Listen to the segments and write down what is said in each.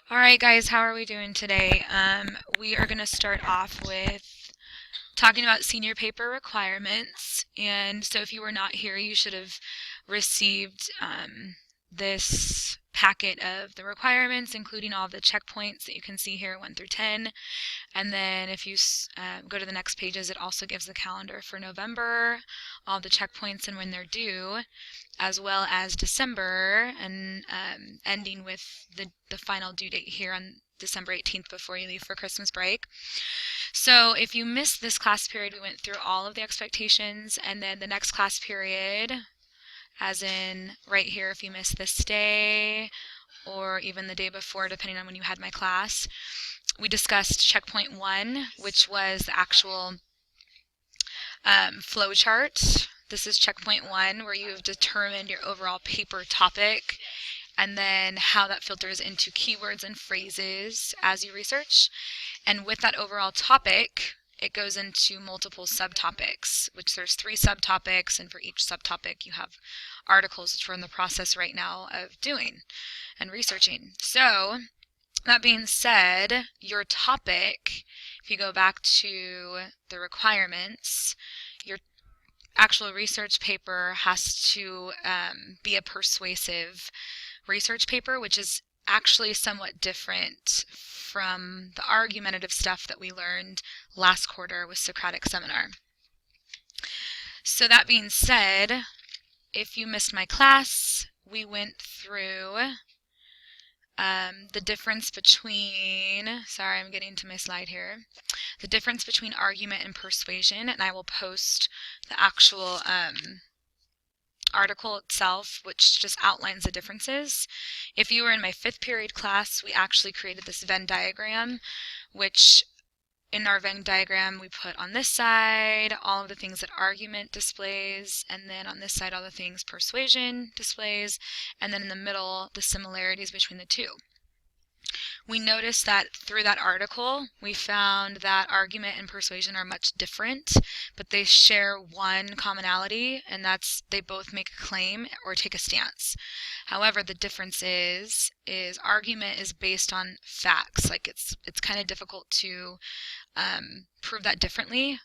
All right, guys, how are we doing today? We are going to start off with talking about senior paper requirements. And so if you were not here, you should have received this packet of the requirements, including all the checkpoints that you can see here, 1 through 10. And then if you go to the next pages, it also gives the calendar for November, all the checkpoints and when they're due, as well as December, and ending with the final due date here on December 18th before you leave for Christmas break. So if you missed this class period, we went through all of the expectations, and then the next class period, as in right here, if you missed this day or even the day before, depending on when you had my class, we discussed checkpoint 1, which was the actual flow chart. This is checkpoint 1, where you've determined your overall paper topic and then how that filters into keywords and phrases as you research. And with that overall topic, it goes into multiple subtopics, which there's 3 subtopics, and for each subtopic you have articles, which we're in the process right now of doing and researching. So that being said, your topic, if you go back to the requirements, your actual research paper has to be a persuasive research paper, which is actually somewhat different from the argumentative stuff that we learned last quarter with Socratic Seminar. So that being said, if you missed my class, we went through the difference between, sorry, I'm getting to my slide here, the difference between argument and persuasion, and I will post the actual article itself, which just outlines the differences. If you were in my 5th period class, we actually created this Venn diagram, which in our Venn diagram we put on this side all of the things that argument displays, and then on this side all the things persuasion displays, and then in the middle the similarities between the two. We noticed that through that article, we found that argument and persuasion are much different, but they share one commonality, and that's they both make a claim or take a stance. However, the difference is argument is based on facts. Like it's kind of difficult to prove that differently.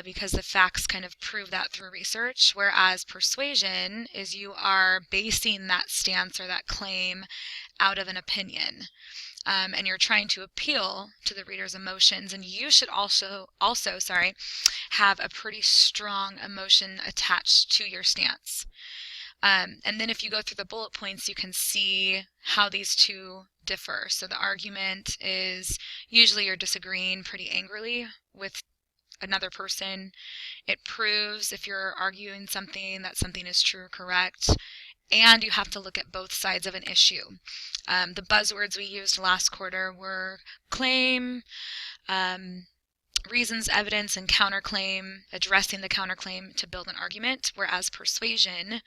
Because the facts kind of prove that through research, whereas persuasion is you are basing that stance or that claim out of an opinion. And you're trying to appeal to the reader's emotions, and you should also have a pretty strong emotion attached to your stance. And then if you go through the bullet points, you can see how these two differ. So the argument is usually you're disagreeing pretty angrily with another person. It proves if you're arguing something that something is true or correct, and you have to look at both sides of an issue. The buzzwords we used last quarter were claim, reasons, evidence, and counterclaim, addressing the counterclaim to build an argument, whereas persuasion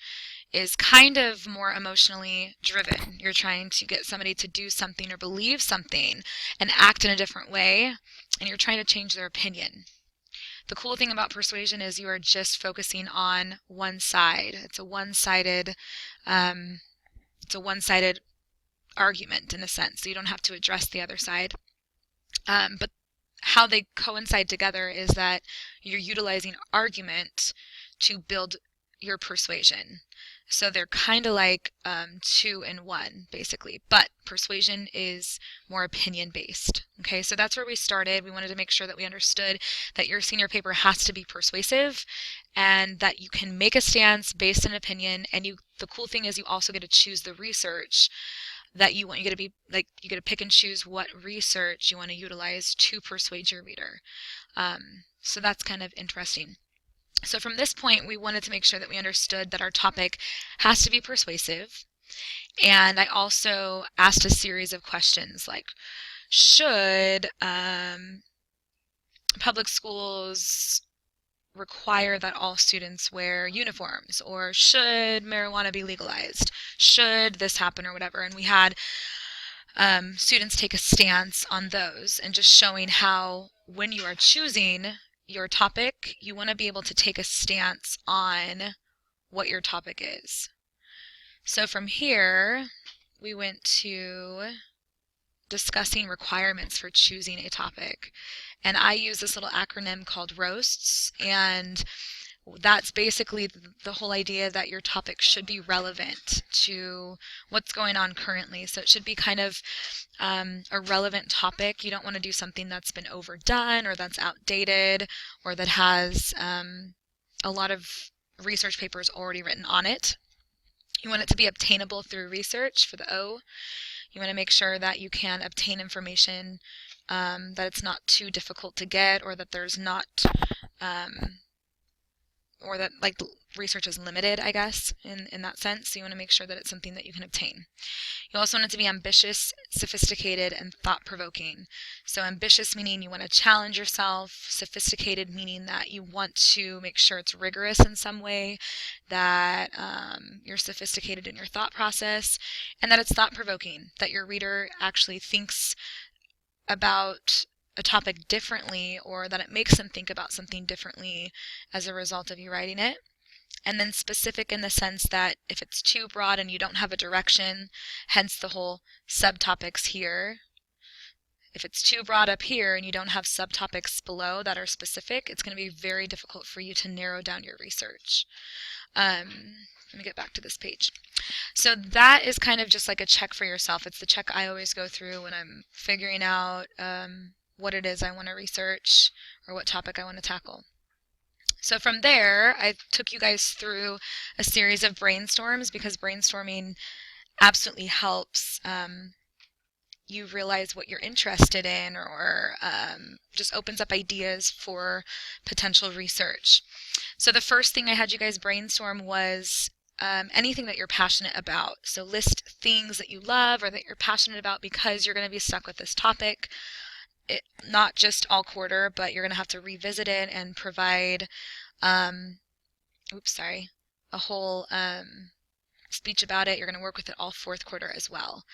is kind of more emotionally driven. You're trying to get somebody to do something or believe something and act in a different way, and you're trying to change their opinion. The cool thing about persuasion is you are just focusing on one side. It's a one-sided argument in a sense, so you don't have to address the other side. But how they coincide together is that you're utilizing argument to build your persuasion. So they're kind of like 2 in 1, basically. But persuasion is more opinion-based. Okay, so that's where we started. We wanted to make sure that we understood that your senior paper has to be persuasive, and that you can make a stance based on opinion. And the cool thing is you also get to choose the research that you want. You get to pick and choose what research you want to utilize to persuade your reader. So that's kind of interesting. So from this point, we wanted to make sure that we understood that our topic has to be persuasive. And I also asked a series of questions like, should public schools require that all students wear uniforms? Or should marijuana be legalized? Should this happen, or whatever? And we had students take a stance on those, and just showing how when you are choosing your topic, you want to be able to take a stance on what your topic is. So from here, we went to discussing requirements for choosing a topic. And I use this little acronym called ROASTs, and that's basically the whole idea that your topic should be relevant to what's going on currently. So it should be kind of a relevant topic. You don't want to do something that's been overdone or that's outdated or that has a lot of research papers already written on it. You want it to be obtainable through research for the O. You want to make sure that you can obtain information, that it's not too difficult to get, or that there's not or that like research is limited, I guess, in that sense. So you want to make sure that it's something that you can obtain. You also want it to be ambitious, sophisticated, and thought-provoking. So ambitious meaning you want to challenge yourself, sophisticated meaning that you want to make sure it's rigorous in some way, that you're sophisticated in your thought process, and that it's thought-provoking, that your reader actually thinks about a topic differently, or that it makes them think about something differently as a result of you writing it. And then specific in the sense that if it's too broad and you don't have a direction, hence the whole subtopics here. If it's too broad up here and you don't have subtopics below that are specific, it's going to be very difficult for you to narrow down your research. Let me get back to this page. So that is kind of just like a check for yourself. It's the check I always go through when I'm figuring out what it is I want to research or what topic I want to tackle. So from there, I took you guys through a series of brainstorms, because brainstorming absolutely helps you realize what you're interested in, or just opens up ideas for potential research. So the first thing I had you guys brainstorm was anything that you're passionate about. So list things that you love or that you're passionate about, because you're going to be stuck with this topic. Not just all quarter, but you're going to have to revisit it and provide a whole speech about it. You're going to work with it all fourth quarter as well.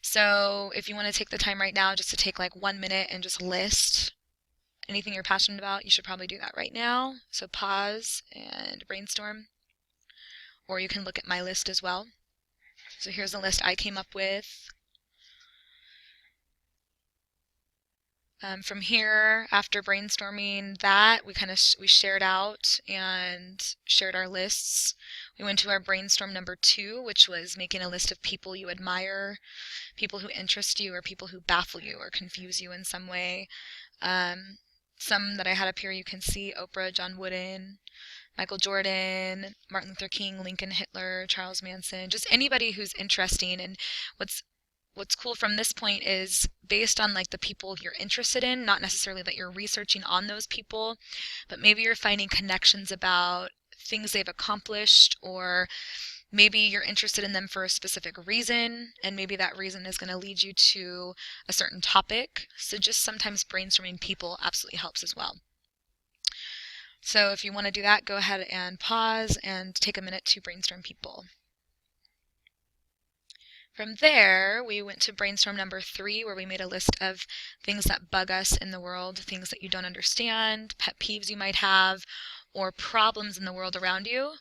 So if you want to take the time right now just to take like 1 minute and just list anything you're passionate about, you should probably do that right now. So pause and brainstorm. Or you can look at my list as well. So here's the list I came up with. From here, after brainstorming that, we shared out and shared our lists. We went to our brainstorm number 2, which was making a list of people you admire, people who interest you, or people who baffle you or confuse you in some way. Some that I had up here you can see: Oprah, John Wooden, Michael Jordan, Martin Luther King, Lincoln, Hitler, Charles Manson, just anybody who's interesting. And what's cool from this point is based on like the people you're interested in, not necessarily that you're researching on those people, but maybe you're finding connections about things they've accomplished, or maybe you're interested in them for a specific reason, and maybe that reason is going to lead you to a certain topic. So just sometimes brainstorming people absolutely helps as well. So if you want to do that, go ahead and pause and take a minute to brainstorm people. From there, we went to brainstorm number 3, where we made a list of things that bug us in the world, things that you don't understand, pet peeves you might have, or problems in the world around you.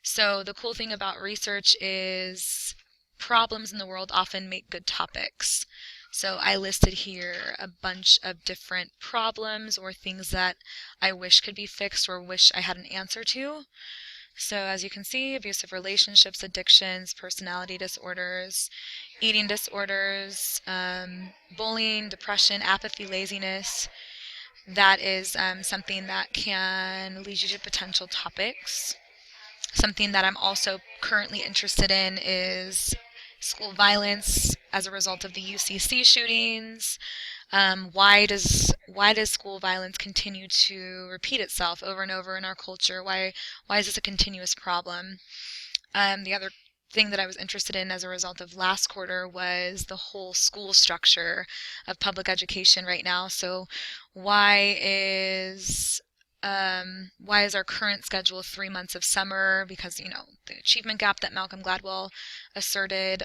So the cool thing about research is problems in the world often make good topics. So I listed here a bunch of different problems or things that I wish could be fixed or wish I had an answer to. So as you can see, abusive relationships, addictions, personality disorders, eating disorders, bullying, depression, apathy, laziness. That is something that can lead you to potential topics. Something that I'm also currently interested in is school violence as a result of the UCC shootings. Why does school violence continue to repeat itself over and over in our culture? Why is this a continuous problem? The other thing that I was interested in as a result of last quarter was the whole school structure of public education right now. So why is our current schedule 3 months of summer? Because, the achievement gap that Malcolm Gladwell asserted.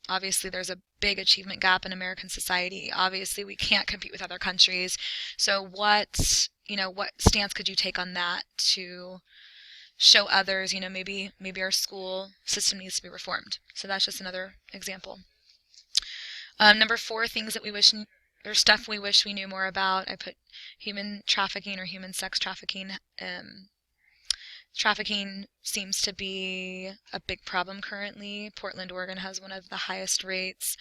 Obviously, there's a big achievement gap in American society. Obviously, we can't compete with other countries. So what stance could you take on that to show others, maybe our school system needs to be reformed? So that's just another example. Number 4, things that we wish, or stuff we wish we knew more about. I put human trafficking or human sex trafficking. Trafficking seems to be a big problem currently. Portland, Oregon has one of the highest rates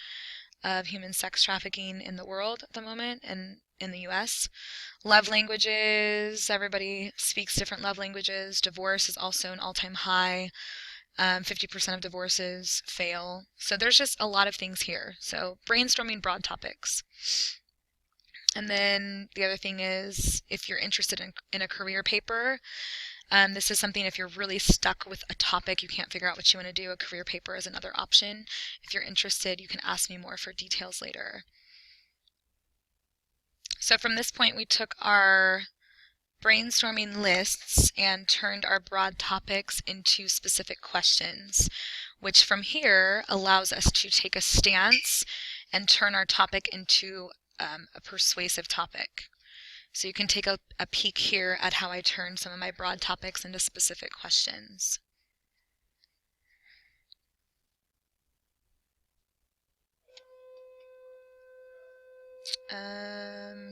of human sex trafficking in the world at the moment, and in the US. Love languages, everybody speaks different love languages. Divorce is also an all-time high. 50% of divorces fail. So there's just a lot of things here. So brainstorming broad topics. And then the other thing is, if you're interested in a career paper, this is something, if you're really stuck with a topic, you can't figure out what you want to do, a career paper is another option. If you're interested, you can ask me more for details later. So from this point, we took our brainstorming lists and turned our broad topics into specific questions, which from here allows us to take a stance and turn our topic into a persuasive topic. So you can take a peek here at how I turn some of my broad topics into specific questions.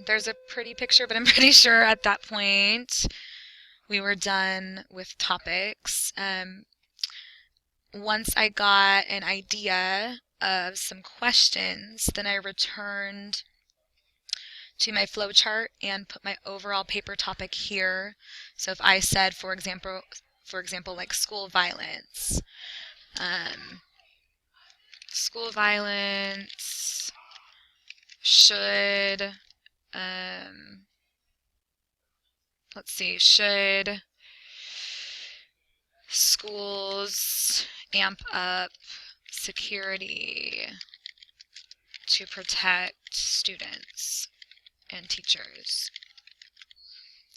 There's a pretty picture, but I'm pretty sure at that point we were done with topics. Once I got an idea of some questions, then I returned to my flowchart and put my overall paper topic here. So if I said, for example, like school violence, should, let's see, should schools amp up security to protect students and teachers?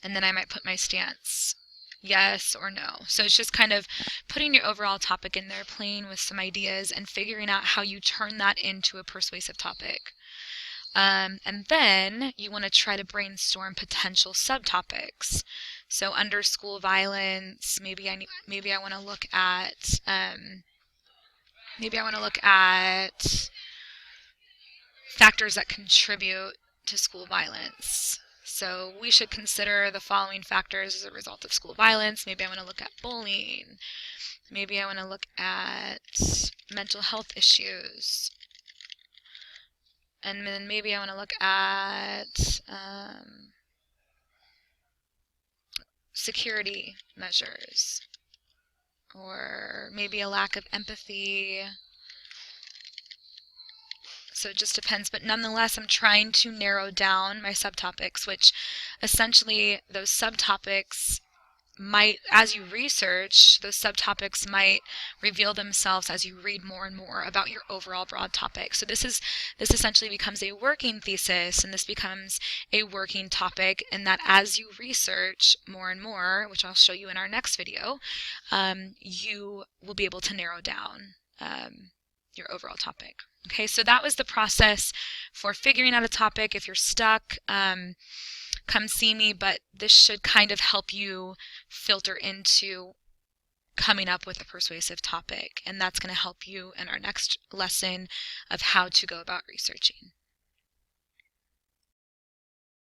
And then I might put my stance, yes or no. So it's just kind of putting your overall topic in there, playing with some ideas and figuring out how you turn that into a persuasive topic. And then you want to try to brainstorm potential subtopics. So under school violence, maybe I want to look at factors that contribute to school violence. So we should consider the following factors as a result of school violence. Maybe I want to look at bullying. Maybe I want to look at mental health issues. And then maybe I want to look at security measures, or maybe a lack of empathy. So it just depends, but nonetheless, I'm trying to narrow down my subtopics, which essentially those subtopics might, as you research, those subtopics might reveal themselves as you read more and more about your overall broad topic. So this essentially becomes a working thesis, and this becomes a working topic, and that as you research more and more, which I'll show you in our next video, you will be able to narrow down your overall topic. Okay, so that was the process for figuring out a topic. If you're stuck, come see me, but this should kind of help you filter into coming up with a persuasive topic, and that's going to help you in our next lesson of how to go about researching.